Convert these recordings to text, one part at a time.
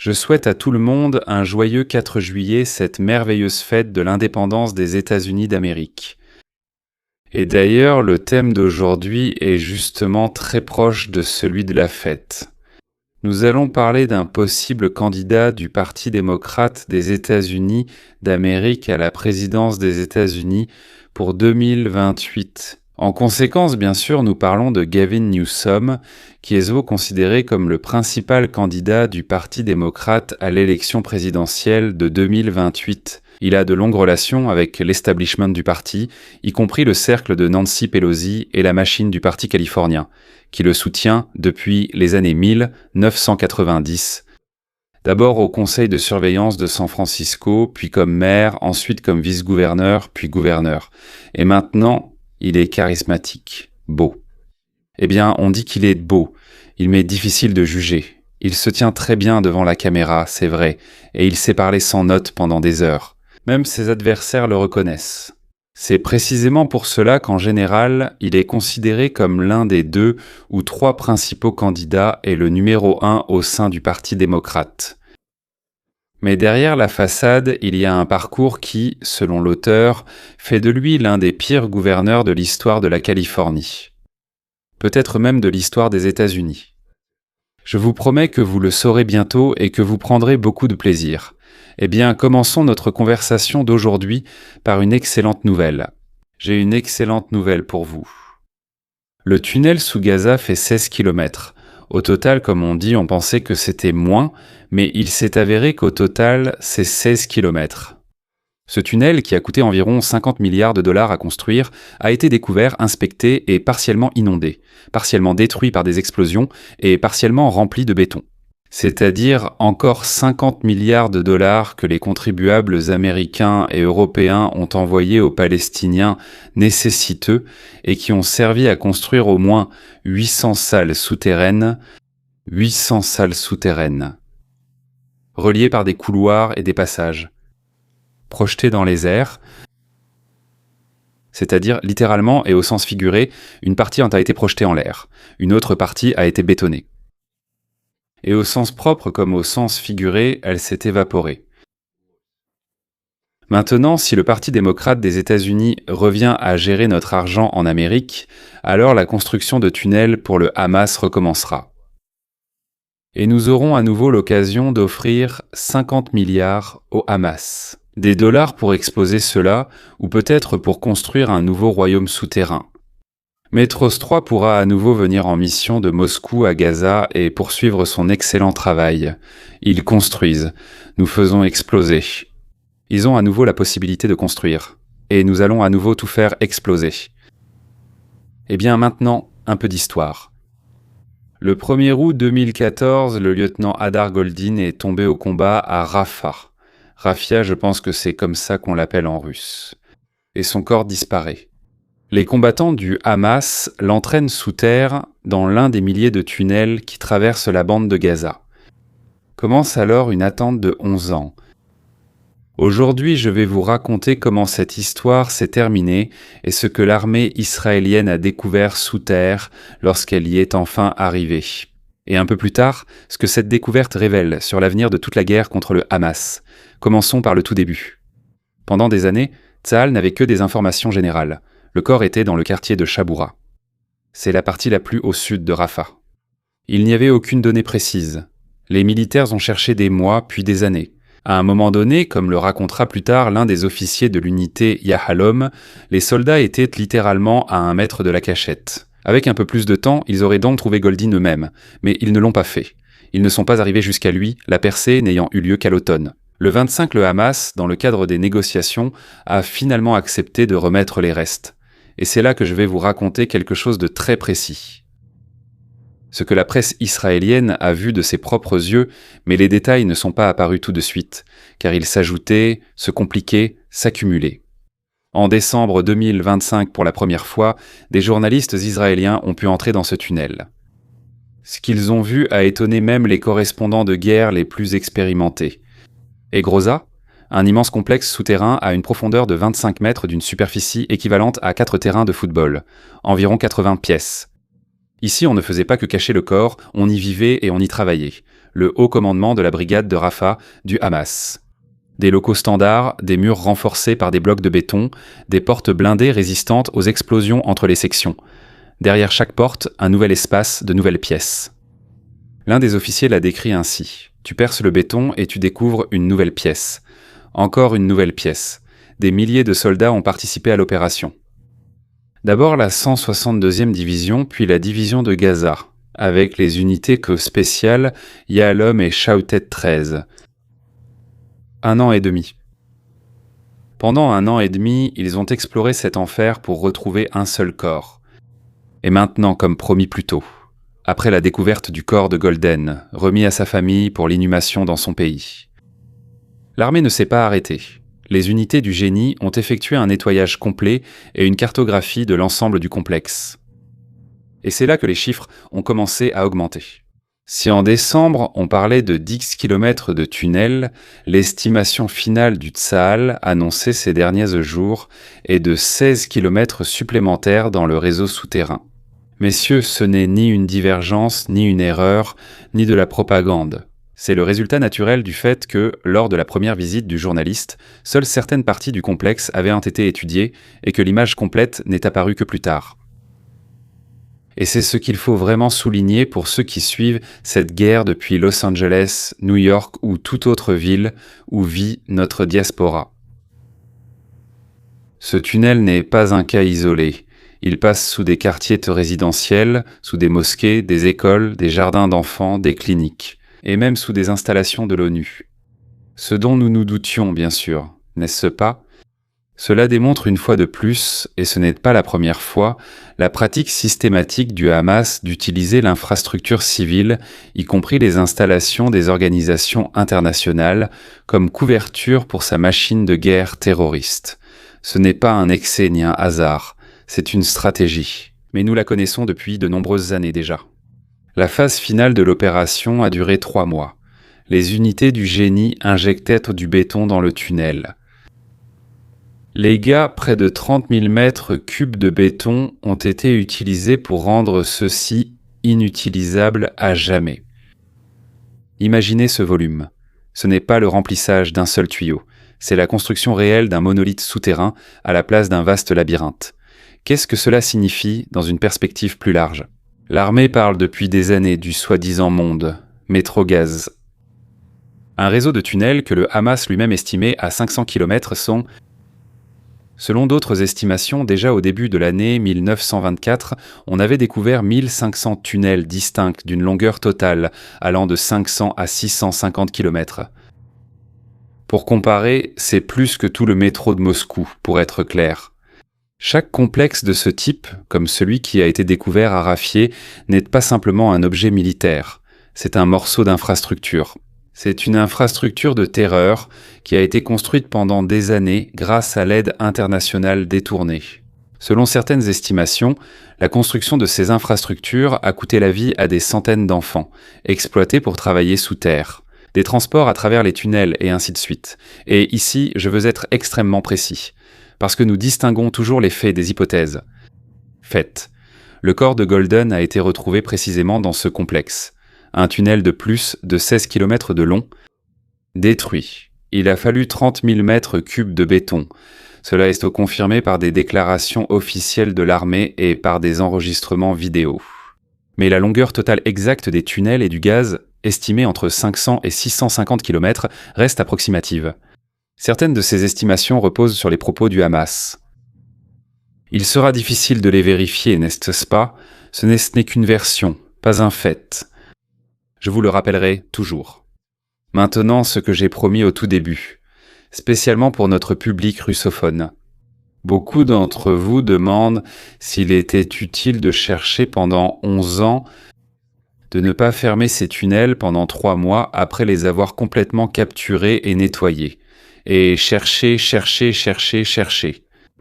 Je souhaite à tout le monde un joyeux 4 juillet, cette merveilleuse fête de l'indépendance des États-Unis d'Amérique. Et d'ailleurs, le thème d'aujourd'hui est justement très proche de celui de la fête. Nous allons parler d'un possible candidat du Parti démocrate des États-Unis d'Amérique à la présidence des États-Unis pour 2028. En conséquence, bien sûr, nous parlons de Gavin Newsom, qui est souvent considéré comme le principal candidat du Parti démocrate à l'élection présidentielle de 2028. Il a de longues relations avec l'establishment du parti, y compris le cercle de Nancy Pelosi et la machine du Parti californien, qui le soutient depuis les années 1990. D'abord au conseil de surveillance de San Francisco, puis comme maire, ensuite comme vice-gouverneur, puis gouverneur. Et maintenant, il est charismatique, beau. Eh bien, on dit qu'il est beau. Il m'est difficile de juger. Il se tient très bien devant la caméra, c'est vrai, et il sait parler sans notes pendant des heures. Même ses adversaires le reconnaissent. C'est précisément pour cela qu'en général, il est considéré comme l'un des 2 ou 3 principaux candidats et le numéro 1 au sein du Parti démocrate. Mais derrière la façade, il y a un parcours qui, selon l'auteur, fait de lui l'un des pires gouverneurs de l'histoire de la Californie. Peut-être même de l'histoire des États-Unis. Je vous promets que vous le saurez bientôt et que vous prendrez beaucoup de plaisir. Eh bien, commençons notre conversation d'aujourd'hui par une excellente nouvelle. J'ai une excellente nouvelle pour vous. Le tunnel sous Gaza fait 16 km. Au total, comme on dit, on pensait que c'était moins, mais il s'est avéré qu'au total, c'est 16 km. Ce tunnel, qui a coûté environ 50 milliards de dollars à construire, a été découvert, inspecté et partiellement inondé, partiellement détruit par des explosions et partiellement rempli de béton. C'est-à-dire encore 50 milliards de dollars que les contribuables américains et européens ont envoyés aux Palestiniens nécessiteux et qui ont servi à construire au moins 800 salles souterraines, reliées par des couloirs et des passages, projetées dans les airs, c'est-à-dire littéralement et au sens figuré, une partie en a été projetée en l'air, une autre partie a été bétonnée. Et au sens propre comme au sens figuré, elle s'est évaporée. Maintenant, si le Parti démocrate des États-Unis revient à gérer notre argent en Amérique, alors la construction de tunnels pour le Hamas recommencera. Et nous aurons à nouveau l'occasion d'offrir 50 milliards au Hamas. Des dollars pour exposer cela, ou peut-être pour construire un nouveau royaume souterrain. Métros 3 pourra à nouveau venir en mission de Moscou à Gaza et poursuivre son excellent travail. Ils construisent. Nous faisons exploser. Ils ont à nouveau la possibilité de construire. Et nous allons à nouveau tout faire exploser. Eh bien maintenant, un peu d'histoire. Le 1er août 2014, le lieutenant Hadar Goldin est tombé au combat à Rafah. Rafia, je pense que c'est comme ça qu'on l'appelle en russe. Et son corps disparaît. Les combattants du Hamas l'entraînent sous terre dans l'un des milliers de tunnels qui traversent la bande de Gaza. Commence alors une attente de 11 ans. Aujourd'hui, je vais vous raconter comment cette histoire s'est terminée et ce que l'armée israélienne a découvert sous terre lorsqu'elle y est enfin arrivée. Et un peu plus tard, ce que cette découverte révèle sur l'avenir de toute la guerre contre le Hamas. Commençons par le tout début. Pendant des années, Tsahal n'avait que des informations générales. Le corps était dans le quartier de Chaboura. C'est la partie la plus au sud de Rafah. Il n'y avait aucune donnée précise. Les militaires ont cherché des mois, puis des années. À un moment donné, comme le racontera plus tard l'un des officiers de l'unité Yahalom, les soldats étaient littéralement à 1 mètre de la cachette. Avec un peu plus de temps, ils auraient donc trouvé Goldin eux-mêmes, mais ils ne l'ont pas fait. Ils ne sont pas arrivés jusqu'à lui, la percée n'ayant eu lieu qu'à l'automne. Le 25, le Hamas, dans le cadre des négociations, a finalement accepté de remettre les restes. Et c'est là que je vais vous raconter quelque chose de très précis. Ce que la presse israélienne a vu de ses propres yeux, mais les détails ne sont pas apparus tout de suite, car ils s'ajoutaient, se compliquaient, s'accumulaient. En décembre 2025, pour la première fois, des journalistes israéliens ont pu entrer dans ce tunnel. Ce qu'ils ont vu a étonné même les correspondants de guerre les plus expérimentés. Et Groza, un immense complexe souterrain à une profondeur de 25 mètres d'une superficie équivalente à 4 terrains de football, environ 80 pièces. Ici, on ne faisait pas que cacher le corps, on y vivait et on y travaillait. le haut commandement de la brigade de Rafah du Hamas. Des locaux standards, des murs renforcés par des blocs de béton, des portes blindées résistantes aux explosions entre les sections. Derrière chaque porte, un nouvel espace, de nouvelles pièces. L'un des officiers l'a décrit ainsi. Tu perces le béton et tu découvres une nouvelle pièce. Encore une nouvelle pièce. Des milliers de soldats ont participé à l'opération. D'abord la 162e division, puis la division de Gaza, avec les unités spéciales Yahalom et Shautet 13. 1 an et demi. Pendant 1 an et demi, ils ont exploré cet enfer pour retrouver un seul corps. Et maintenant, comme promis plus tôt, après la découverte du corps de Golden, remis à sa famille pour l'inhumation dans son pays. L'armée ne s'est pas arrêtée. Les unités du génie ont effectué un nettoyage complet et une cartographie de l'ensemble du complexe. Et c'est là que les chiffres ont commencé à augmenter. Si en décembre, on parlait de 10 km de tunnels, l'estimation finale du Tsahal, annoncée ces derniers jours, est de 16 km supplémentaires dans le réseau souterrain. Messieurs, ce n'est ni une divergence, ni une erreur, ni de la propagande. C'est le résultat naturel du fait que, lors de la première visite du journaliste, seules certaines parties du complexe avaient été étudiées et que l'image complète n'est apparue que plus tard. Et c'est ce qu'il faut vraiment souligner pour ceux qui suivent cette guerre depuis Los Angeles, New York ou toute autre ville où vit notre diaspora. Ce tunnel n'est pas un cas isolé. Il passe sous des quartiers résidentiels, sous des mosquées, des écoles, des jardins d'enfants, des cliniques, et même sous des installations de l'ONU. Ce dont nous nous doutions, bien sûr, n'est-ce pas ? Cela démontre une fois de plus, et ce n'est pas la première fois, la pratique systématique du Hamas d'utiliser l'infrastructure civile, y compris les installations des organisations internationales, comme couverture pour sa machine de guerre terroriste. Ce n'est pas un excès ni un hasard, c'est une stratégie, mais nous la connaissons depuis de nombreuses années déjà. La phase finale de l'opération a duré 3 mois. Les unités du génie injectaient du béton dans le tunnel. Les gars, près de 30 000 mètres cubes de béton ont été utilisés pour rendre ceux-ci inutilisables à jamais. Imaginez ce volume. Ce n'est pas le remplissage d'un seul tuyau, c'est la construction réelle d'un monolithe souterrain à la place d'un vaste labyrinthe. Qu'est-ce que cela signifie dans une perspective plus large ? L'armée parle depuis des années du soi-disant monde, Métrogaz. Un réseau de tunnels que le Hamas lui-même estimait à 500 km sont, selon d'autres estimations, déjà au début de l'année 1924, on avait découvert 1500 tunnels distincts d'une longueur totale allant de 500 à 650 km. Pour comparer, c'est plus que tout le métro de Moscou, pour être clair. Chaque complexe de ce type, comme celui qui a été découvert à Raffier, n'est pas simplement un objet militaire, c'est un morceau d'infrastructure. C'est une infrastructure de terreur qui a été construite pendant des années grâce à l'aide internationale détournée. Selon certaines estimations, la construction de ces infrastructures a coûté la vie à des centaines d'enfants, exploités pour travailler sous terre, des transports à travers les tunnels et ainsi de suite. Et ici, je veux être extrêmement précis, parce que nous distinguons toujours les faits des hypothèses. Fait. Le corps de Golden a été retrouvé précisément dans ce complexe. Un tunnel de plus de 16 km de long, détruit. Il a fallu 30 000 mètres cubes de béton. Cela est confirmé par des déclarations officielles de l'armée et par des enregistrements vidéo. Mais la longueur totale exacte des tunnels et du gaz, estimée entre 500 et 650 km, reste approximative. Certaines de ces estimations reposent sur les propos du Hamas. Il sera difficile de les vérifier, n'est-ce pas ? Ce n'est qu'une version, pas un fait. Je vous le rappellerai toujours. Maintenant, ce que j'ai promis au tout début, spécialement pour notre public russophone. Beaucoup d'entre vous demandent s'il était utile de chercher pendant 11 ans, de ne pas fermer ces tunnels pendant 3 mois après les avoir complètement capturés et nettoyés. Et chercher.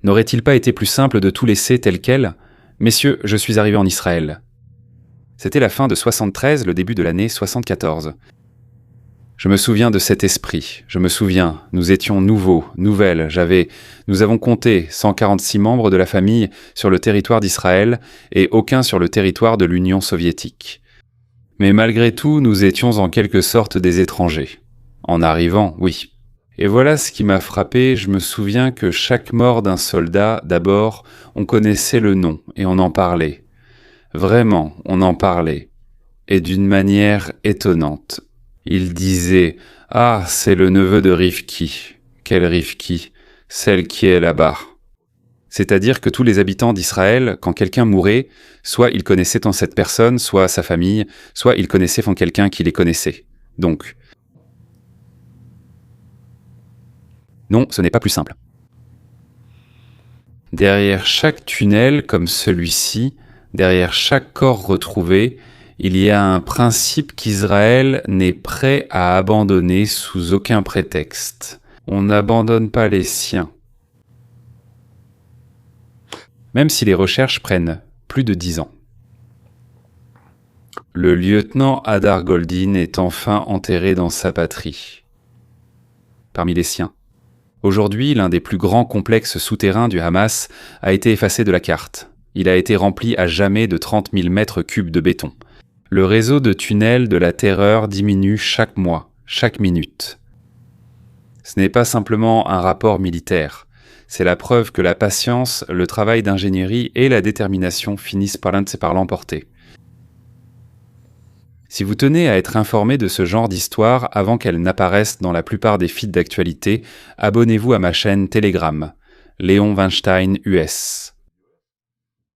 N'aurait-il pas été plus simple de tout laisser tel quel ? Messieurs, je suis arrivé en Israël. C'était la fin de 73, le début de l'année 74. Je me souviens de cet esprit. Je me souviens, nous étions nouveaux, nouvelles. Nous avons compté 146 membres de la famille sur le territoire d'Israël et aucun sur le territoire de l'Union soviétique. Mais malgré tout, nous étions en quelque sorte des étrangers. En arrivant, oui. Et voilà ce qui m'a frappé, je me souviens que chaque mort d'un soldat, d'abord, on connaissait le nom et on en parlait. Vraiment, on en parlait. Et d'une manière étonnante. Il disait « Ah, c'est le neveu de Rivki. » Quelle Rivki? Celle qui est là-bas. C'est-à-dire que tous les habitants d'Israël, quand quelqu'un mourait, soit ils connaissaient tant cette personne, soit sa famille, soit ils connaissaient quelqu'un qui les connaissait. Donc, non, ce n'est pas plus simple. Derrière chaque tunnel comme celui-ci, derrière chaque corps retrouvé, il y a un principe qu'Israël n'est prêt à abandonner sous aucun prétexte. On n'abandonne pas les siens. Même si les recherches prennent plus de 10 ans. Le lieutenant Hadar Goldin est enfin enterré dans sa patrie. Parmi les siens. Aujourd'hui, l'un des plus grands complexes souterrains du Hamas a été effacé de la carte. Il a été rempli à jamais de 30 000 mètres cubes de béton. Le réseau de tunnels de la terreur diminue chaque mois, chaque minute. Ce n'est pas simplement un rapport militaire. C'est la preuve que la patience, le travail d'ingénierie et la détermination finissent par l'emporter. Si vous tenez à être informé de ce genre d'histoire avant qu'elles n'apparaissent dans la plupart des feeds d'actualité, abonnez-vous à ma chaîne Telegram, Léon Weinstein US.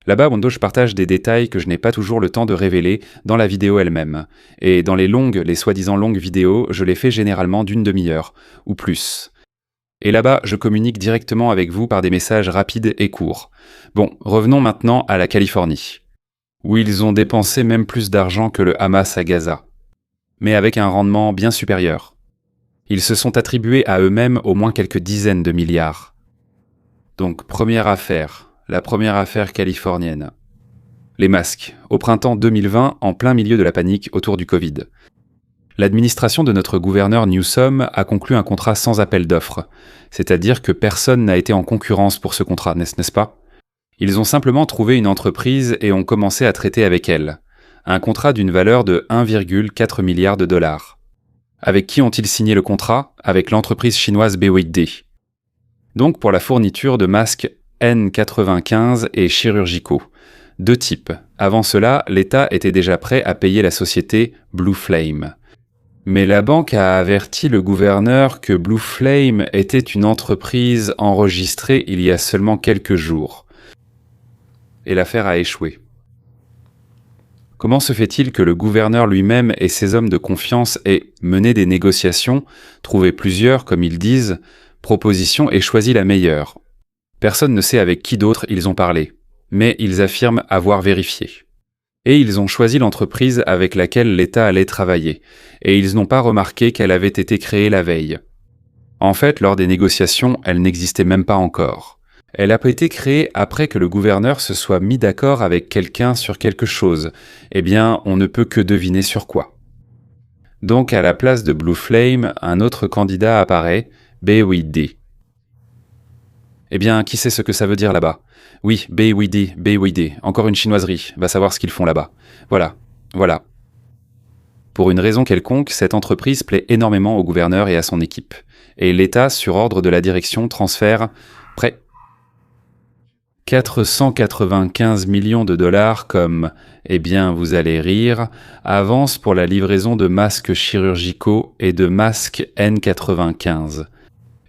Là-bas, je partage des détails que je n'ai pas toujours le temps de révéler dans la vidéo elle-même. Et dans les soi-disant longues vidéos, je les fais généralement d'une demi-heure, ou plus. Et là-bas, je communique directement avec vous par des messages rapides et courts. Bon, revenons maintenant à la Californie, où ils ont dépensé même plus d'argent que le Hamas à Gaza, mais avec un rendement bien supérieur. Ils se sont attribués à eux-mêmes au moins quelques dizaines de milliards. Donc, la première affaire californienne. Les masques, au printemps 2020, en plein milieu de la panique autour du Covid. L'administration de notre gouverneur Newsom a conclu un contrat sans appel d'offres, c'est-à-dire que personne n'a été en concurrence pour ce contrat, n'est-ce pas? Ils ont simplement trouvé une entreprise et ont commencé à traiter avec elle. Un contrat d'une valeur de 1,4 milliard de dollars. Avec qui ont-ils signé le contrat? Avec l'entreprise chinoise BYD. Donc pour la fourniture de masques N95 et chirurgicaux. Deux types. Avant cela, l'État était déjà prêt à payer la société Blue Flame. Mais la banque a averti le gouverneur que Blue Flame était une entreprise enregistrée il y a seulement quelques jours. Et l'affaire a échoué. Comment se fait-il que le gouverneur lui-même et ses hommes de confiance aient mené des négociations, trouvé plusieurs, comme ils disent, propositions et choisi la meilleure? Personne ne sait avec qui d'autre ils ont parlé, mais ils affirment avoir vérifié. Et ils ont choisi l'entreprise avec laquelle l'État allait travailler, et ils n'ont pas remarqué qu'elle avait été créée la veille. En fait, lors des négociations, elle n'existait même pas encore. Elle a été créée après que le gouverneur se soit mis d'accord avec quelqu'un sur quelque chose. Eh bien, on ne peut que deviner sur quoi. Donc, à la place de Blue Flame, un autre candidat apparaît, BYD. Eh bien, qui sait ce que ça veut dire là-bas? Oui, BYD, encore une chinoiserie, va savoir ce qu'ils font là-bas. Voilà. Pour une raison quelconque, cette entreprise plaît énormément au gouverneur et à son équipe. Et l'État, sur ordre de la direction, transfère près 495 millions de dollars comme, eh bien vous allez rire, avance pour la livraison de masques chirurgicaux et de masques N95.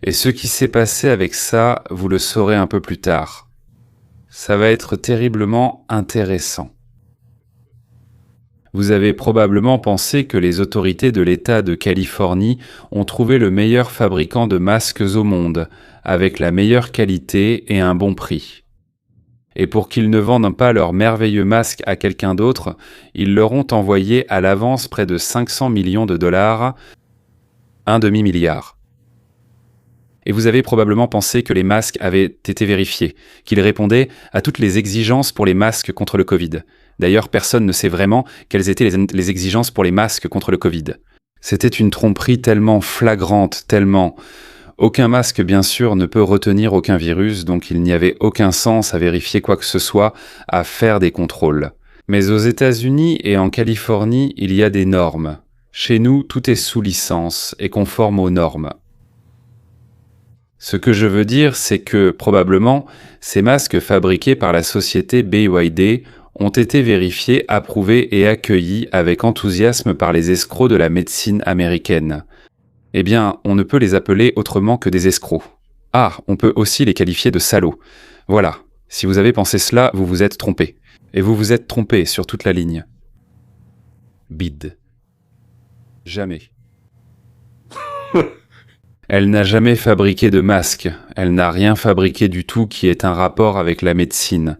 Et ce qui s'est passé avec ça, vous le saurez un peu plus tard. Ça va être terriblement intéressant. Vous avez probablement pensé que les autorités de l'État de Californie ont trouvé le meilleur fabricant de masques au monde, avec la meilleure qualité et un bon prix. Et pour qu'ils ne vendent pas leurs merveilleux masques à quelqu'un d'autre, ils leur ont envoyé à l'avance près de 500 millions de dollars, un demi-milliard. Et vous avez probablement pensé que les masques avaient été vérifiés, qu'ils répondaient à toutes les exigences pour les masques contre le Covid. D'ailleurs, personne ne sait vraiment quelles étaient les exigences pour les masques contre le Covid. C'était une tromperie tellement flagrante, tellement... Aucun masque, bien sûr, ne peut retenir aucun virus, donc il n'y avait aucun sens à vérifier quoi que ce soit, à faire des contrôles. Mais aux États-Unis et en Californie, il y a des normes. Chez nous, tout est sous licence et conforme aux normes. Ce que je veux dire, c'est que, probablement, ces masques fabriqués par la société BYD ont été vérifiés, approuvés et accueillis avec enthousiasme par les escrocs de la médecine américaine. Eh bien, on ne peut les appeler autrement que des escrocs. Ah, on peut aussi les qualifier de salauds. Voilà, si vous avez pensé cela, vous vous êtes trompé. Et vous vous êtes trompé sur toute la ligne. Bide. Jamais. Elle n'a jamais fabriqué de masque, elle n'a rien fabriqué du tout qui ait un rapport avec la médecine.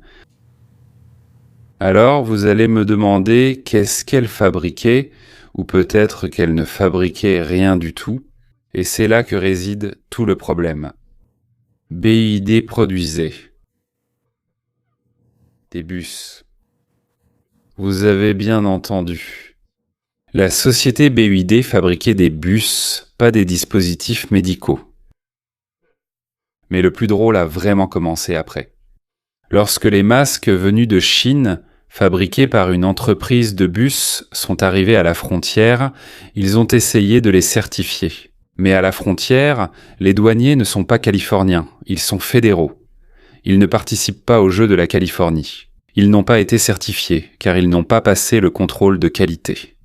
Alors vous allez me demander qu'est-ce qu'elle fabriquait, ou peut-être qu'elle ne fabriquait rien du tout, et c'est là que réside tout le problème. BYD produisait des bus. Vous avez bien entendu. La société BYD fabriquait des bus, pas des dispositifs médicaux. Mais le plus drôle a vraiment commencé après. Lorsque les masques venus de Chine, fabriqués par une entreprise de bus, sont arrivés à la frontière, ils ont essayé de les certifier. Mais à la frontière, les douaniers ne sont pas californiens, ils sont fédéraux. Ils ne participent pas au jeu de la Californie. Ils n'ont pas été certifiés, car ils n'ont pas passé le contrôle de qualité.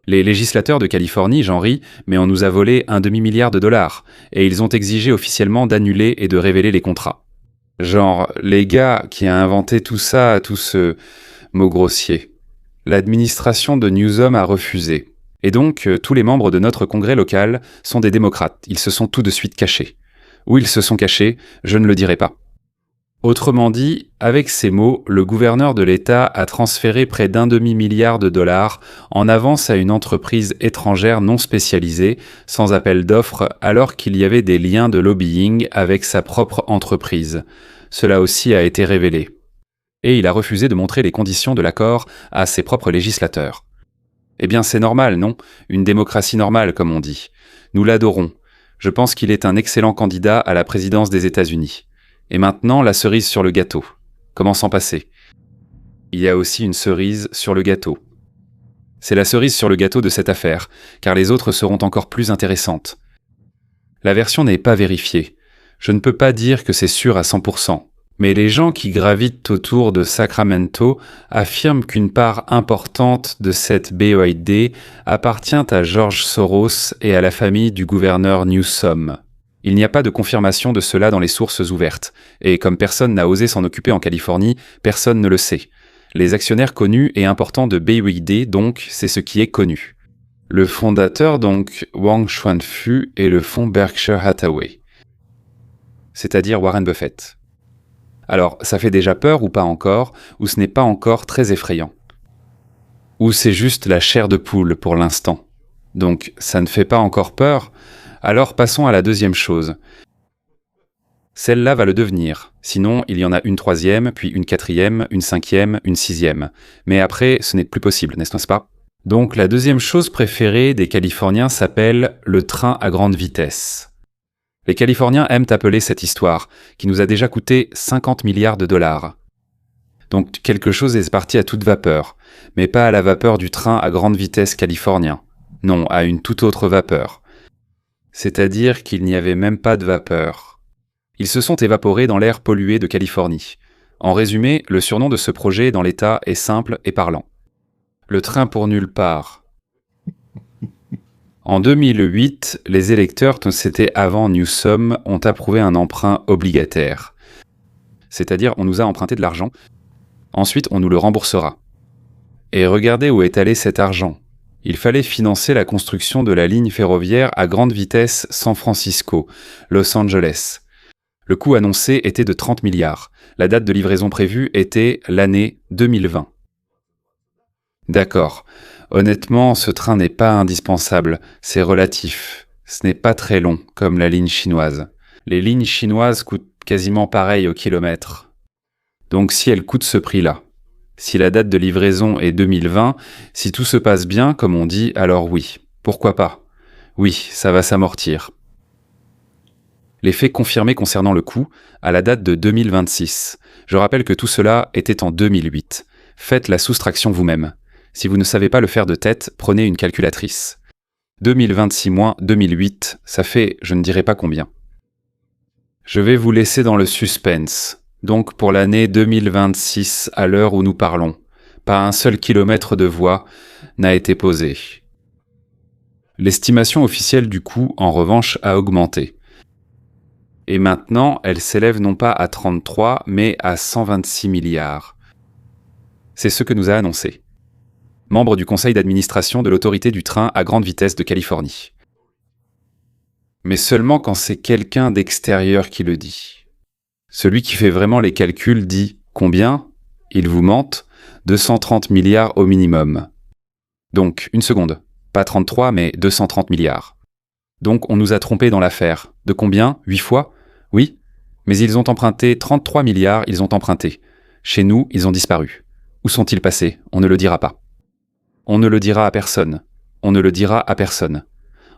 Les législateurs de Californie, j'en ris, mais on nous a volé $1 demi-milliard, et ils ont exigé officiellement d'annuler et de révéler les contrats. Genre, les gars qui a inventé tout ça, tout ce mot grossier. L'administration de Newsom a refusé. Et donc, tous les membres de notre congrès local sont des démocrates. Ils se sont tout de suite cachés. Où ils se sont cachés, je ne le dirai pas. Autrement dit, avec ces mots, le gouverneur de l'État a transféré près d'1 demi-milliard en avance à une entreprise étrangère non spécialisée, sans appel d'offres, alors qu'il y avait des liens de lobbying avec sa propre entreprise. Cela aussi a été révélé. Et il a refusé de montrer les conditions de l'accord à ses propres législateurs. Eh bien, c'est normal, non ? Une démocratie normale, comme on dit. Nous l'adorons. Je pense qu'il est un excellent candidat à la présidence des États-Unis. Et maintenant, la cerise sur le gâteau. Comment s'en passer ? Il y a aussi une cerise sur le gâteau. C'est la cerise sur le gâteau de cette affaire, car les autres seront encore plus intéressantes. La version n'est pas vérifiée. Je ne peux pas dire que c'est sûr à 100%. Mais les gens qui gravitent autour de Sacramento affirment qu'une part importante de cette BYD appartient à George Soros et à la famille du gouverneur Newsom. Il n'y a pas de confirmation de cela dans les sources ouvertes, et comme personne n'a osé s'en occuper en Californie, personne ne le sait. Les actionnaires connus et importants de BYD, donc, c'est ce qui est connu. Le fondateur, donc, Wang Chuanfu, est le fonds Berkshire Hathaway, c'est-à-dire Warren Buffett. Alors, ça fait déjà peur ou pas encore, ou ce n'est pas encore très effrayant. Ou c'est juste la chair de poule pour l'instant. Donc, ça ne fait pas encore peur. Alors passons à la deuxième chose. Celle-là va le devenir. Sinon, il y en a une troisième, puis une quatrième, une cinquième, une sixième. Mais après, ce n'est plus possible, n'est-ce pas ? Donc la deuxième chose préférée des Californiens s'appelle le train à grande vitesse. Les Californiens aiment appeler cette histoire, qui nous a déjà coûté $50 milliards. Donc quelque chose est parti à toute vapeur, mais pas à la vapeur du train à grande vitesse californien. Non, à une toute autre vapeur. C'est-à-dire qu'il n'y avait même pas de vapeur. Ils se sont évaporés dans l'air pollué de Californie. En résumé, le surnom de ce projet dans l'État est simple et parlant. Le train pour nulle part. En 2008, les électeurs, c'était avant Newsom, ont approuvé un emprunt obligataire. C'est-à-dire, on nous a emprunté de l'argent, ensuite on nous le remboursera. Et regardez où est allé cet argent. Il fallait financer la construction de la ligne ferroviaire à grande vitesse San Francisco, Los Angeles. Le coût annoncé était de 30 milliards. La date de livraison prévue était l'année 2020. D'accord. Honnêtement, ce train n'est pas indispensable. C'est relatif. Ce n'est pas très long, comme la ligne chinoise. Les lignes chinoises coûtent quasiment pareil au kilomètre. Donc si elles coûtent ce prix-là, si la date de livraison est 2020, si tout se passe bien, comme on dit, alors oui. Pourquoi pas ? Oui, ça va s'amortir. Les faits confirmés concernant le coût, à la date de 2026. Je rappelle que tout cela était en 2008. Faites la soustraction vous-même. Si vous ne savez pas le faire de tête, prenez une calculatrice. 2026 moins 2008, ça fait je ne dirai pas combien. Je vais vous laisser dans le suspense. Donc pour l'année 2026, à l'heure où nous parlons, pas un seul kilomètre de voie n'a été posé. L'estimation officielle du coût, en revanche, a augmenté. Et maintenant, elle s'élève non pas à 33, mais à 126 milliards. C'est ce que nous a annoncé. Membre du conseil d'administration de l'autorité du train à grande vitesse de Californie. Mais seulement quand c'est quelqu'un d'extérieur qui le dit. Celui qui fait vraiment les calculs dit combien? Il vous mente, 230 milliards au minimum. Donc, une seconde. Pas 33, mais 230 milliards. Donc, on nous a trompés dans l'affaire. De combien? 8 fois? Oui. Mais ils ont emprunté 33 milliards, ils ont emprunté. Chez nous, ils ont disparu. Où sont-ils passés? On ne le dira pas. On ne le dira à personne. On ne le dira à personne.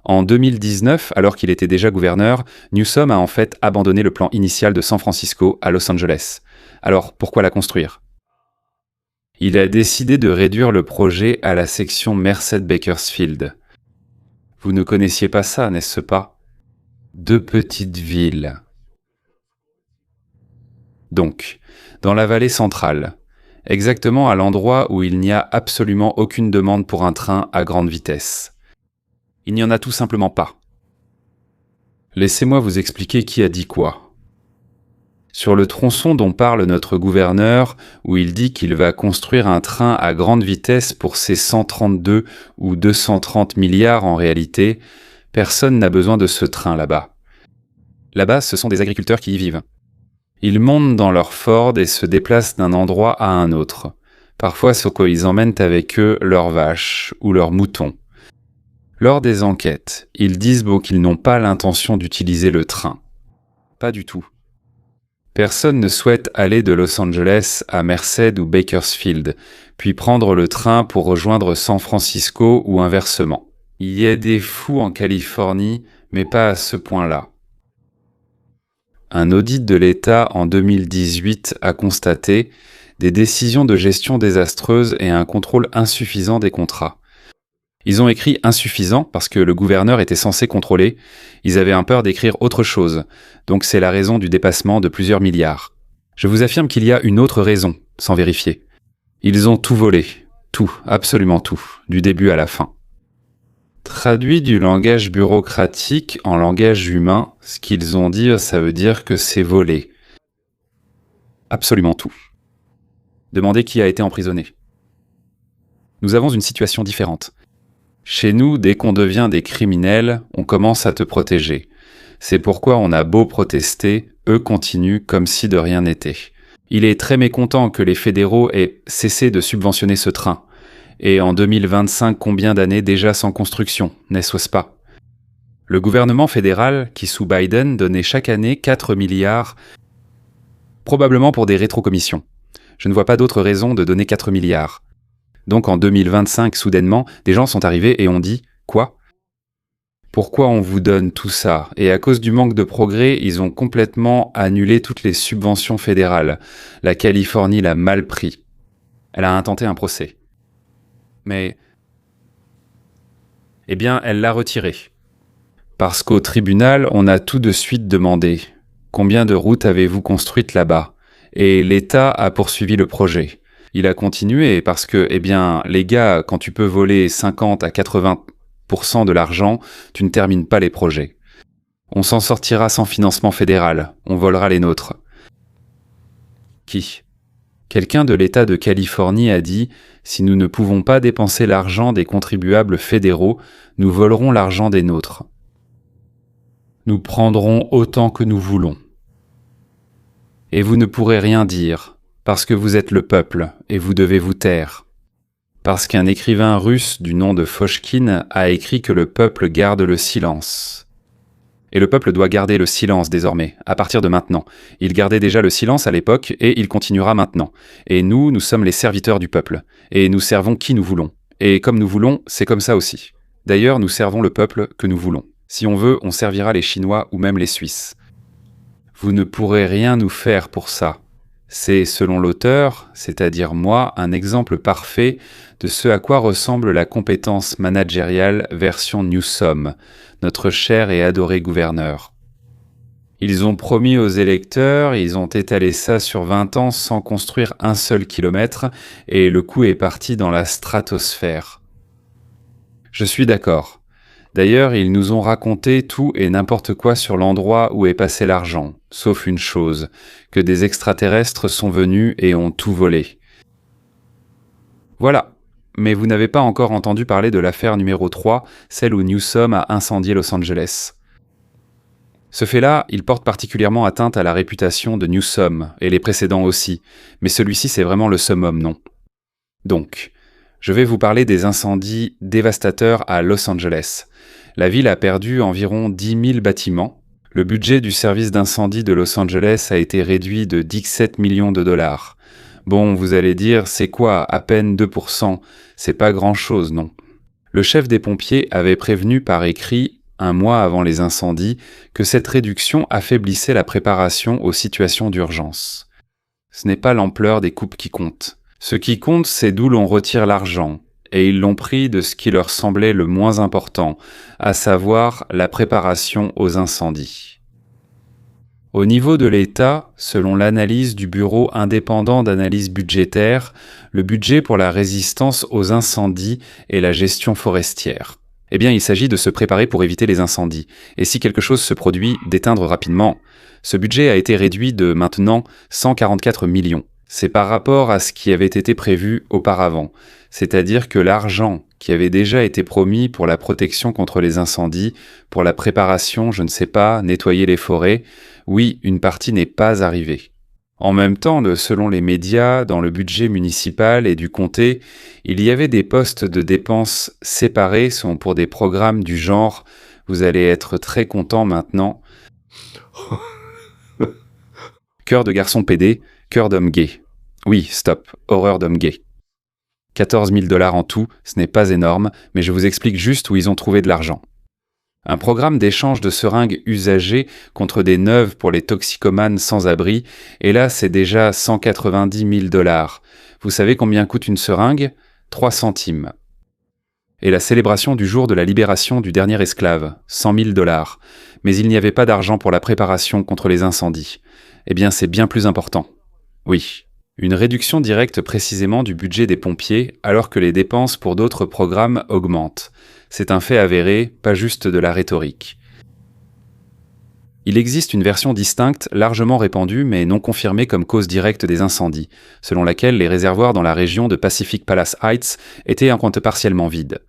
En 2019, alors qu'il était déjà gouverneur, Newsom a en fait abandonné le plan initial de San Francisco à Los Angeles. Alors, pourquoi la construire? Il a décidé de réduire le projet à la section Merced-Bakersfield. Vous ne connaissiez pas ça, n'est-ce pas? 2 petites villes. Donc, dans la vallée centrale, exactement à l'endroit où il n'y a absolument aucune demande pour un train à grande vitesse. Il n'y en a tout simplement pas. Laissez-moi vous expliquer qui a dit quoi. Sur le tronçon dont parle notre gouverneur, où il dit qu'il va construire un train à grande vitesse pour ses 132 ou 230 milliards en réalité, personne n'a besoin de ce train là-bas. Là-bas, ce sont des agriculteurs qui y vivent. Ils montent dans leur Ford et se déplacent d'un endroit à un autre. Parfois, sur quoi ils emmènent avec eux leurs vaches ou leurs moutons. Lors des enquêtes, ils disent qu'ils n'ont pas l'intention d'utiliser le train. Pas du tout. Personne ne souhaite aller de Los Angeles à Merced ou Bakersfield, puis prendre le train pour rejoindre San Francisco ou inversement. Il y a des fous en Californie, mais pas à ce point-là. Un audit de l'État en 2018 a constaté des décisions de gestion désastreuses et un contrôle insuffisant des contrats. Ils ont écrit insuffisant parce que le gouverneur était censé contrôler. Ils avaient un peur d'écrire autre chose. Donc c'est la raison du dépassement de plusieurs milliards. Je vous affirme qu'il y a une autre raison, sans vérifier. Ils ont tout volé. Tout, absolument tout, du début à la fin. Traduit du langage bureaucratique en langage humain, ce qu'ils ont dit, ça veut dire que c'est volé. Absolument tout. Demandez qui a été emprisonné. Nous avons une situation différente. Chez nous, dès qu'on devient des criminels, on commence à te protéger. C'est pourquoi on a beau protester, eux continuent comme si de rien n'était. Il est très mécontent que les fédéraux aient cessé de subventionner ce train. Et en 2025, combien d'années déjà sans construction, n'est-ce pas? Le gouvernement fédéral, qui sous Biden donnait chaque année 4 milliards, probablement pour des rétrocommissions. Je ne vois pas d'autre raison de donner 4 milliards. Donc en 2025, soudainement, des gens sont arrivés et ont dit « Quoi ? Pourquoi on vous donne tout ça ?» Et à cause du manque de progrès, ils ont complètement annulé toutes les subventions fédérales. La Californie l'a mal pris. Elle a intenté un procès. Mais... Eh bien, elle l'a retiré. Parce qu'au tribunal, on a tout de suite demandé « Combien de routes avez-vous construites là-bas ?» Et l'État a poursuivi le projet. Il a continué parce que, eh bien, les gars, quand tu peux voler 50 à 80% de l'argent, tu ne termines pas les projets. On s'en sortira sans financement fédéral, on volera les nôtres. Qui? Quelqu'un de l'État de Californie a dit « Si nous ne pouvons pas dépenser l'argent des contribuables fédéraux, nous volerons l'argent des nôtres. Nous prendrons autant que nous voulons. Et vous ne pourrez rien dire. » Parce que vous êtes le peuple, et vous devez vous taire. Parce qu'un écrivain russe du nom de Fochkine a écrit que le peuple garde le silence. Et le peuple doit garder le silence désormais, à partir de maintenant. Il gardait déjà le silence à l'époque, et il continuera maintenant. Et nous sommes les serviteurs du peuple. Et nous servons qui nous voulons. Et comme nous voulons, c'est comme ça aussi. D'ailleurs, nous servons le peuple que nous voulons. Si on veut, on servira les Chinois ou même les Suisses. Vous ne pourrez rien nous faire pour ça. C'est, selon l'auteur, c'est-à-dire moi, un exemple parfait de ce à quoi ressemble la compétence managériale version Newsom, notre cher et adoré gouverneur. Ils ont promis aux électeurs, ils ont étalé ça sur 20 ans sans construire un seul kilomètre, et le coup est parti dans la stratosphère. Je suis d'accord. D'ailleurs, ils nous ont raconté tout et n'importe quoi sur l'endroit où est passé l'argent, sauf une chose, que des extraterrestres sont venus et ont tout volé. Voilà. Mais vous n'avez pas encore entendu parler de l'affaire numéro 3, celle où Newsom a incendié Los Angeles. Ce fait-là, il porte particulièrement atteinte à la réputation de Newsom, et les précédents aussi, mais celui-ci c'est vraiment le summum, non? Donc, je vais vous parler des incendies dévastateurs à Los Angeles. La ville a perdu environ 10 000 bâtiments. Le budget du service d'incendie de Los Angeles a été réduit de 17 millions de dollars. Bon, vous allez dire, c'est quoi, à peine 2%? C'est pas grand-chose, non? Le chef des pompiers avait prévenu par écrit, un mois avant les incendies, que cette réduction affaiblissait la préparation aux situations d'urgence. Ce n'est pas l'ampleur des coupes qui compte. Ce qui compte, c'est d'où l'on retire l'argent, et ils l'ont pris de ce qui leur semblait le moins important, à savoir la préparation aux incendies. Au niveau de l'État, selon l'analyse du Bureau indépendant d'analyse budgétaire, le budget pour la résistance aux incendies et la gestion forestière. Eh bien, il s'agit de se préparer pour éviter les incendies, et si quelque chose se produit, d'éteindre rapidement. Ce budget a été réduit de maintenant 144 millions. C'est par rapport à ce qui avait été prévu auparavant, c'est-à-dire que l'argent qui avait déjà été promis pour la protection contre les incendies, pour la préparation, je ne sais pas, nettoyer les forêts, oui, une partie n'est pas arrivée. En même temps, selon les médias, dans le budget municipal et du comté, il y avait des postes de dépenses séparés sont pour des programmes du genre « Vous allez être très content maintenant ». Cœur de garçon pédé, cœur d'homme gay. Oui, stop, horreur d'homme gay. 14 000 $ en tout, ce n'est pas énorme, mais je vous explique juste où ils ont trouvé de l'argent. Un programme d'échange de seringues usagées contre des neuves pour les toxicomanes sans abri, et là c'est déjà 190 000 $. Vous savez combien coûte une seringue? 3 centimes. Et la célébration du jour de la libération du dernier esclave, 100 000 $. Mais il n'y avait pas d'argent pour la préparation contre les incendies. Eh bien c'est bien plus important. Oui. Une réduction directe précisément du budget des pompiers alors que les dépenses pour d'autres programmes augmentent. C'est un fait avéré, pas juste de la rhétorique. Il existe une version distincte, largement répandue mais non confirmée comme cause directe des incendies, selon laquelle les réservoirs dans la région de Pacific Palace Heights étaient en compte partiellement vides.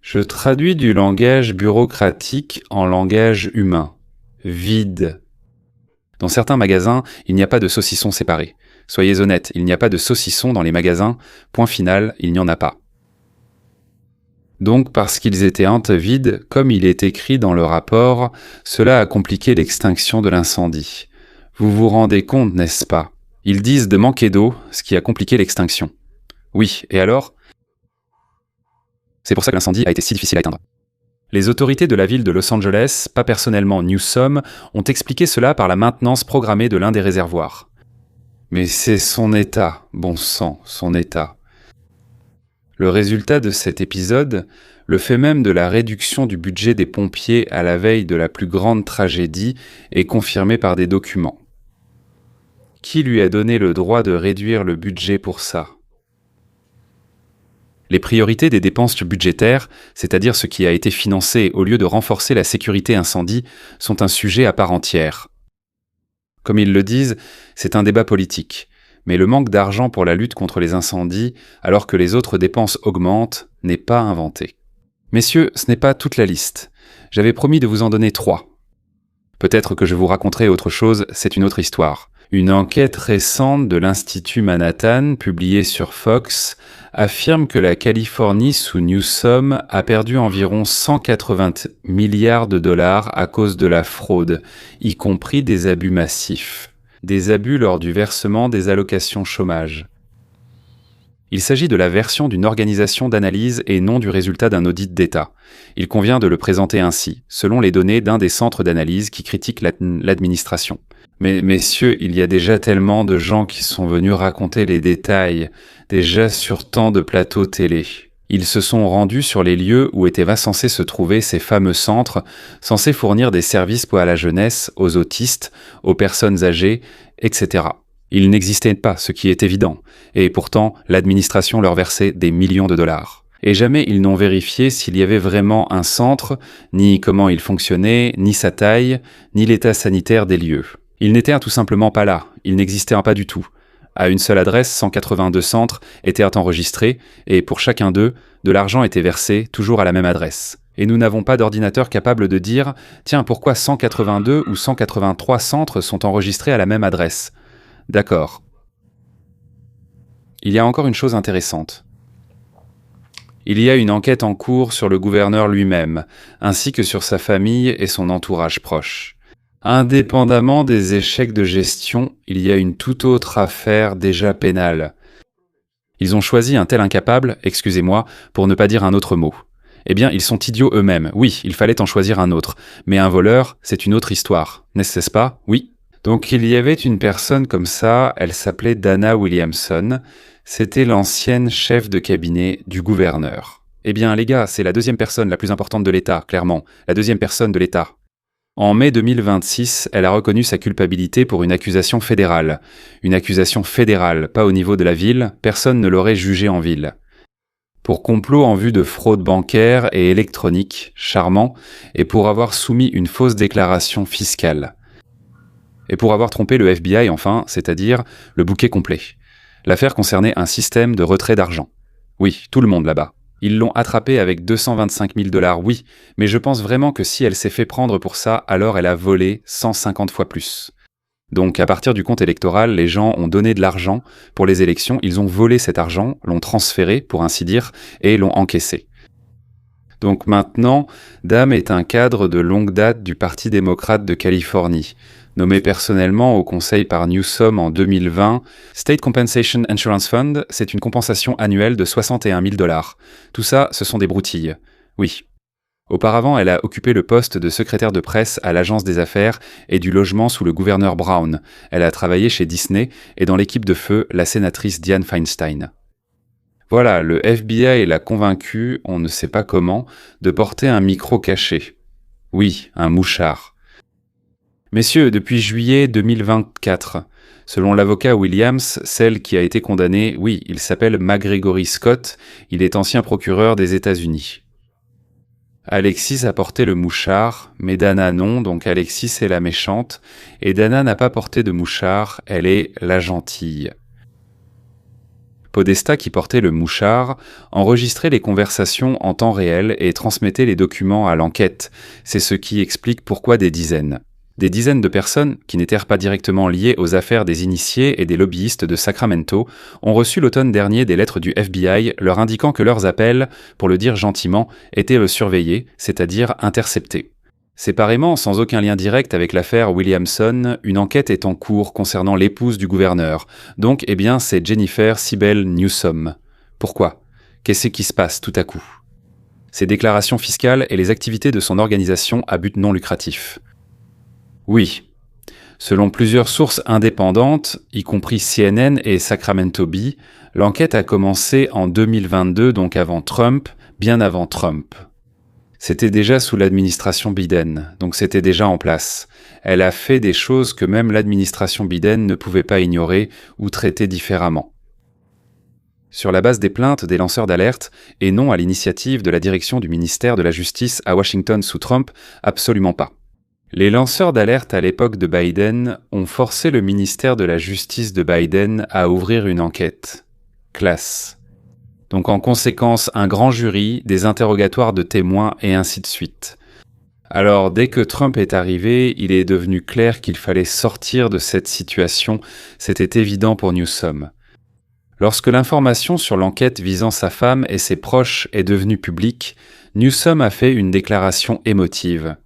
Je traduis du langage bureaucratique en langage humain. Vide. Dans certains magasins, il n'y a pas de saucissons séparés. Soyez honnêtes, il n'y a pas de saucissons dans les magasins, point final, il n'y en a pas. Donc, parce qu'ils étaient vides, comme il est écrit dans le rapport, cela a compliqué l'extinction de l'incendie. Vous vous rendez compte, n'est-ce pas? Ils disent de manquer d'eau, ce qui a compliqué l'extinction. Oui, et alors? C'est pour ça que l'incendie a été si difficile à éteindre. Les autorités de la ville de Los Angeles, pas personnellement Newsom, ont expliqué cela par la maintenance programmée de l'un des réservoirs. Mais c'est son état, bon sang, son état. Le résultat de cet épisode, le fait même de la réduction du budget des pompiers à la veille de la plus grande tragédie, est confirmé par des documents. Qui lui a donné le droit de réduire le budget pour ça? Les priorités des dépenses budgétaires, c'est-à-dire ce qui a été financé au lieu de renforcer la sécurité incendie, sont un sujet à part entière. Comme ils le disent, c'est un débat politique, mais le manque d'argent pour la lutte contre les incendies, alors que les autres dépenses augmentent, n'est pas inventé. Messieurs, ce n'est pas toute la liste. J'avais promis de vous en donner 3. Peut-être que je vous raconterai autre chose, c'est une autre histoire. Une enquête récente de l'Institut Manhattan, publiée sur Fox, affirme que la Californie sous Newsom a perdu environ 180 milliards de dollars à cause de la fraude, y compris des abus massifs. Des abus lors du versement des allocations chômage. Il s'agit de la version d'une organisation d'analyse et non du résultat d'un audit d'État. Il convient de le présenter ainsi, selon les données d'un des centres d'analyse qui critiquent l'administration. Mais messieurs, il y a déjà tellement de gens qui sont venus raconter les détails, déjà sur tant de plateaux télé. Ils se sont rendus sur les lieux où étaient censés se trouver ces fameux centres, censés fournir des services à la jeunesse, aux autistes, aux personnes âgées, etc. Ils n'existaient pas, ce qui est évident, et pourtant l'administration leur versait des millions de dollars. Et jamais ils n'ont vérifié s'il y avait vraiment un centre, ni comment il fonctionnait, ni sa taille, ni l'état sanitaire des lieux. Ils n'étaient tout simplement pas là, ils n'existaient pas du tout. À une seule adresse, 182 centres étaient enregistrés, et pour chacun d'eux, de l'argent était versé, toujours à la même adresse. Et nous n'avons pas d'ordinateur capable de dire « Tiens, pourquoi 182 ou 183 centres sont enregistrés à la même adresse ?» D'accord. Il y a encore une chose intéressante. Il y a une enquête en cours sur le gouverneur lui-même, ainsi que sur sa famille et son entourage proche. Indépendamment des échecs de gestion, il y a une toute autre affaire déjà pénale. Ils ont choisi un tel incapable, excusez-moi, pour ne pas dire un autre mot. Eh bien, ils sont idiots eux-mêmes. Oui, il fallait en choisir un autre. Mais un voleur, c'est une autre histoire. N'est-ce pas? Oui. Donc il y avait une personne comme ça, elle s'appelait Dana Williamson, c'était l'ancienne chef de cabinet du gouverneur. Eh bien les gars, c'est la deuxième personne la plus importante de l'État, clairement, la deuxième personne de l'État. En mai 2026, elle a reconnu sa culpabilité pour une accusation fédérale. Une accusation fédérale, pas au niveau de la ville, personne ne l'aurait jugée en ville. Pour complot en vue de fraude bancaire et électronique, charmant, et pour avoir soumis une fausse déclaration fiscale. Et pour avoir trompé le FBI enfin, c'est-à-dire le bouquet complet. L'affaire concernait un système de retrait d'argent. Oui, tout le monde là-bas. Ils l'ont attrapée avec 225 000 $, oui, mais je pense vraiment que si elle s'est fait prendre pour ça, alors elle a volé 150 fois plus. Donc à partir du compte électoral, les gens ont donné de l'argent pour les élections, ils ont volé cet argent, l'ont transféré, pour ainsi dire, et l'ont encaissé. Donc maintenant, Dame est un cadre de longue date du Parti démocrate de Californie. Nommé personnellement au conseil par Newsom en 2020, State Compensation Insurance Fund, c'est une compensation annuelle de 61 000 $. Tout ça, ce sont des broutilles. Oui. Auparavant, elle a occupé le poste de secrétaire de presse à l'Agence des affaires et du logement sous le gouverneur Brown. Elle a travaillé chez Disney et dans l'équipe de feu, la sénatrice Dianne Feinstein. Voilà, le FBI l'a convaincue, on ne sait pas comment, de porter un micro caché. Oui, un mouchard. Messieurs, depuis juillet 2024, selon l'avocat Williams, celle qui a été condamnée, oui, il s'appelle McGregory Scott, il est ancien procureur des États-Unis. Alexis a porté le mouchard, mais Dana non, donc Alexis est la méchante, et Dana n'a pas porté de mouchard, elle est la gentille. Podesta, qui portait le mouchard, enregistrait les conversations en temps réel et transmettait les documents à l'enquête. C'est ce qui explique pourquoi des dizaines de personnes, qui n'étaient pas directement liées aux affaires des initiés et des lobbyistes de Sacramento, ont reçu l'automne dernier des lettres du FBI leur indiquant que leurs appels, pour le dire gentiment, étaient surveillés, c'est-à-dire interceptés. Séparément, sans aucun lien direct avec l'affaire Williamson, une enquête est en cours concernant l'épouse du gouverneur. Donc, eh bien, c'est Jennifer Sibel Newsom. Pourquoi? Qu'est-ce qui se passe tout à coup? Ses déclarations fiscales et les activités de son organisation à but non lucratif. Oui. Selon plusieurs sources indépendantes, y compris CNN et Sacramento Bee, l'enquête a commencé en 2022, donc avant Trump, bien avant Trump. C'était déjà sous l'administration Biden, donc c'était déjà en place. Elle a fait des choses que même l'administration Biden ne pouvait pas ignorer ou traiter différemment. Sur la base des plaintes des lanceurs d'alerte, et non à l'initiative de la direction du ministère de la Justice à Washington sous Trump, absolument pas. Les lanceurs d'alerte à l'époque de Biden ont forcé le ministère de la Justice de Biden à ouvrir une enquête. Classe. Donc en conséquence, un grand jury, des interrogatoires de témoins et ainsi de suite. Alors dès que Trump est arrivé, il est devenu clair qu'il fallait sortir de cette situation, c'était évident pour Newsom. Lorsque l'information sur l'enquête visant sa femme et ses proches est devenue publique, Newsom a fait une déclaration émotive.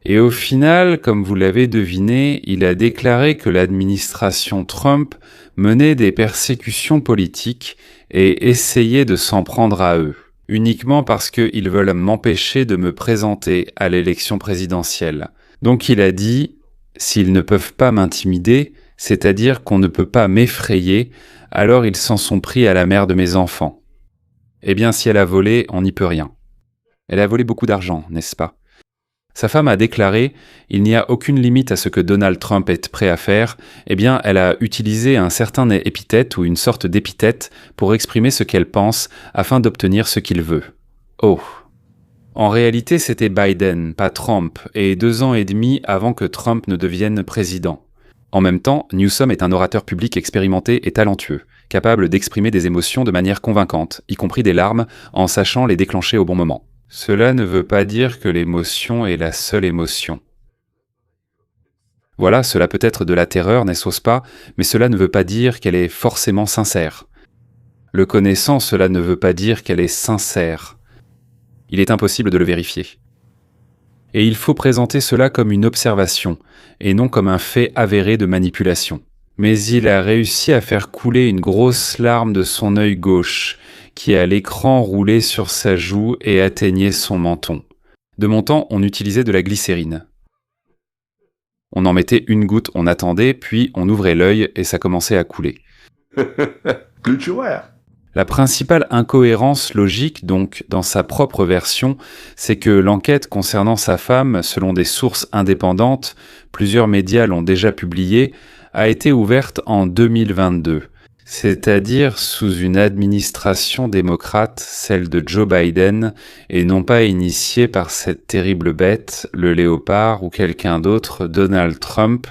Et au final, comme vous l'avez deviné, il a déclaré que l'administration Trump menait des persécutions politiques et essayait de s'en prendre à eux, uniquement parce qu'ils veulent m'empêcher de me présenter à l'élection présidentielle. Donc il a dit, s'ils ne peuvent pas m'intimider, c'est-à-dire qu'on ne peut pas m'effrayer, alors ils s'en sont pris à la mère de mes enfants. Eh bien, si elle a volé, on n'y peut rien. Elle a volé beaucoup d'argent, n'est-ce pas ? Sa femme a déclaré « Il n'y a aucune limite à ce que Donald Trump est prêt à faire », eh bien, elle a utilisé un certain épithète ou une sorte d'épithète pour exprimer ce qu'elle pense afin d'obtenir ce qu'il veut. Oh. En réalité, c'était Biden, pas Trump, et 2 ans et demi avant que Trump ne devienne président. En même temps, Newsom est un orateur public expérimenté et talentueux, capable d'exprimer des émotions de manière convaincante, y compris des larmes, en sachant les déclencher au bon moment. Cela ne veut pas dire que l'émotion est la seule émotion. Voilà, cela peut être de la terreur, n'est-ce pas, mais cela ne veut pas dire qu'elle est forcément sincère. Le connaissant, cela ne veut pas dire qu'elle est sincère. Il est impossible de le vérifier. Et il faut présenter cela comme une observation, et non comme un fait avéré de manipulation. Mais il a réussi à faire couler une grosse larme de son œil gauche, qui à l'écran roulait sur sa joue et atteignait son menton. De mon temps, on utilisait de la glycérine. On en mettait une goutte, on attendait, puis on ouvrait l'œil et ça commençait à couler. La principale incohérence logique, donc, dans sa propre version, c'est que l'enquête concernant sa femme, selon des sources indépendantes, plusieurs médias l'ont déjà publié, a été ouverte en 2022. C'est-à-dire sous une administration démocrate, celle de Joe Biden, et non pas initiée par cette terrible bête, le léopard ou quelqu'un d'autre, Donald Trump.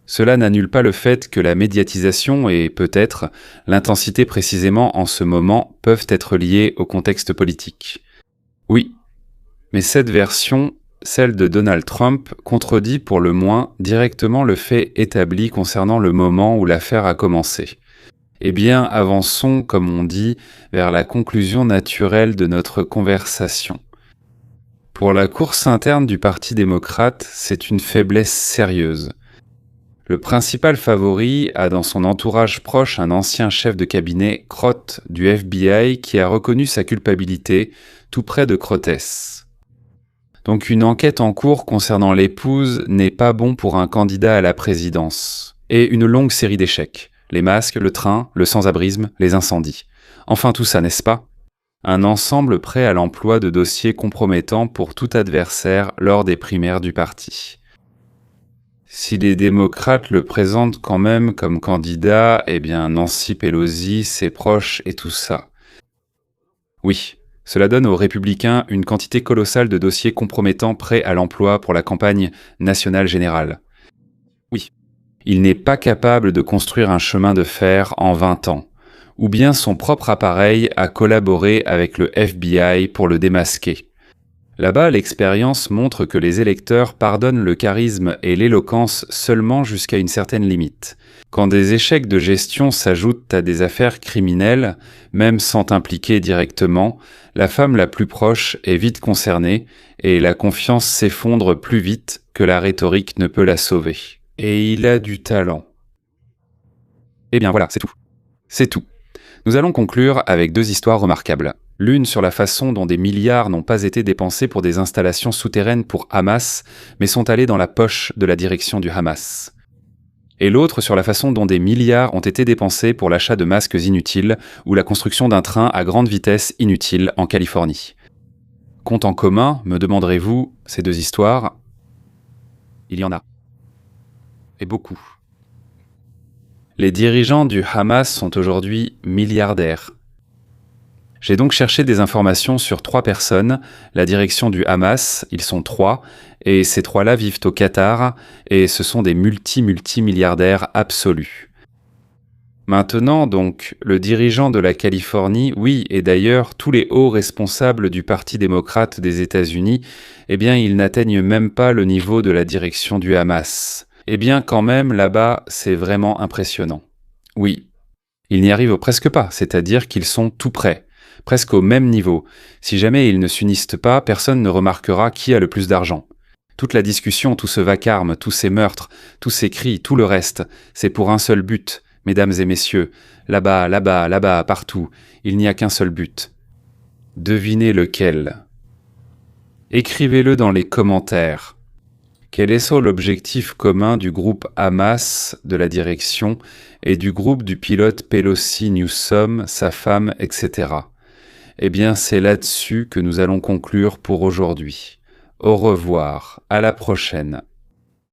Cela n'annule pas le fait que la médiatisation et peut-être l'intensité précisément en ce moment peuvent être liées au contexte politique. Oui, mais cette version, celle de Donald Trump, contredit pour le moins directement le fait établi concernant le moment où l'affaire a commencé. Eh bien, avançons, comme on dit, vers la conclusion naturelle de notre conversation. Pour la course interne du Parti démocrate, c'est une faiblesse sérieuse. Le principal favori a dans son entourage proche un ancien chef de cabinet, Crott, du FBI, qui a reconnu sa culpabilité, tout près de Crotès. Donc une enquête en cours concernant l'épouse n'est pas bon pour un candidat à la présidence. Et une longue série d'échecs. Les masques, le train, le sans-abrisme, les incendies. Enfin tout ça, n'est-ce pas ? Un ensemble prêt à l'emploi de dossiers compromettants pour tout adversaire lors des primaires du parti. Si les démocrates le présentent quand même comme candidat, eh bien Nancy Pelosi, ses proches et tout ça. Oui. Cela donne aux républicains une quantité colossale de dossiers compromettants prêts à l'emploi pour la campagne nationale générale. Oui, il n'est pas capable de construire un chemin de fer en 20 ans, ou bien son propre appareil a collaboré avec le FBI pour le démasquer. Là-bas, l'expérience montre que les électeurs pardonnent le charisme et l'éloquence seulement jusqu'à une certaine limite. Quand des échecs de gestion s'ajoutent à des affaires criminelles, même sans t'impliquer directement, la femme la plus proche est vite concernée et la confiance s'effondre plus vite que la rhétorique ne peut la sauver. Et il a du talent. Eh bien voilà, c'est tout. C'est tout. Nous allons conclure avec 2 histoires remarquables. L'une sur la façon dont des milliards n'ont pas été dépensés pour des installations souterraines pour Hamas, mais sont allés dans la poche de la direction du Hamas. Et l'autre sur la façon dont des milliards ont été dépensés pour l'achat de masques inutiles ou la construction d'un train à grande vitesse inutile en Californie. Compte en commun, me demanderez-vous, ces 2 histoires ? Il y en a. Et beaucoup. Les dirigeants du Hamas sont aujourd'hui milliardaires. J'ai donc cherché des informations sur 3 personnes, la direction du Hamas, ils sont 3, et ces 3-là vivent au Qatar, et ce sont des multimilliardaires absolus. Maintenant, donc, le dirigeant de la Californie, oui, et d'ailleurs tous les hauts responsables du Parti démocrate des États-Unis, eh bien, ils n'atteignent même pas le niveau de la direction du Hamas. Eh bien, quand même, là-bas, c'est vraiment impressionnant. Oui, ils n'y arrivent presque pas, c'est-à-dire qu'ils sont tout près. presque au même niveau. Si jamais ils ne s'unissent pas, personne ne remarquera qui a le plus d'argent. Toute la discussion, tout ce vacarme, tous ces meurtres, tous ces cris, tout le reste, c'est pour un seul but, mesdames et messieurs, là-bas, là-bas, là-bas, partout, il n'y a qu'un seul but. Devinez lequel. Écrivez-le dans les commentaires. Quel est l'objectif commun du groupe Hamas de la direction et du groupe du pilote Pelosi Newsom, sa femme, etc. Eh bien, c'est là-dessus que nous allons conclure pour aujourd'hui. Au revoir, à la prochaine.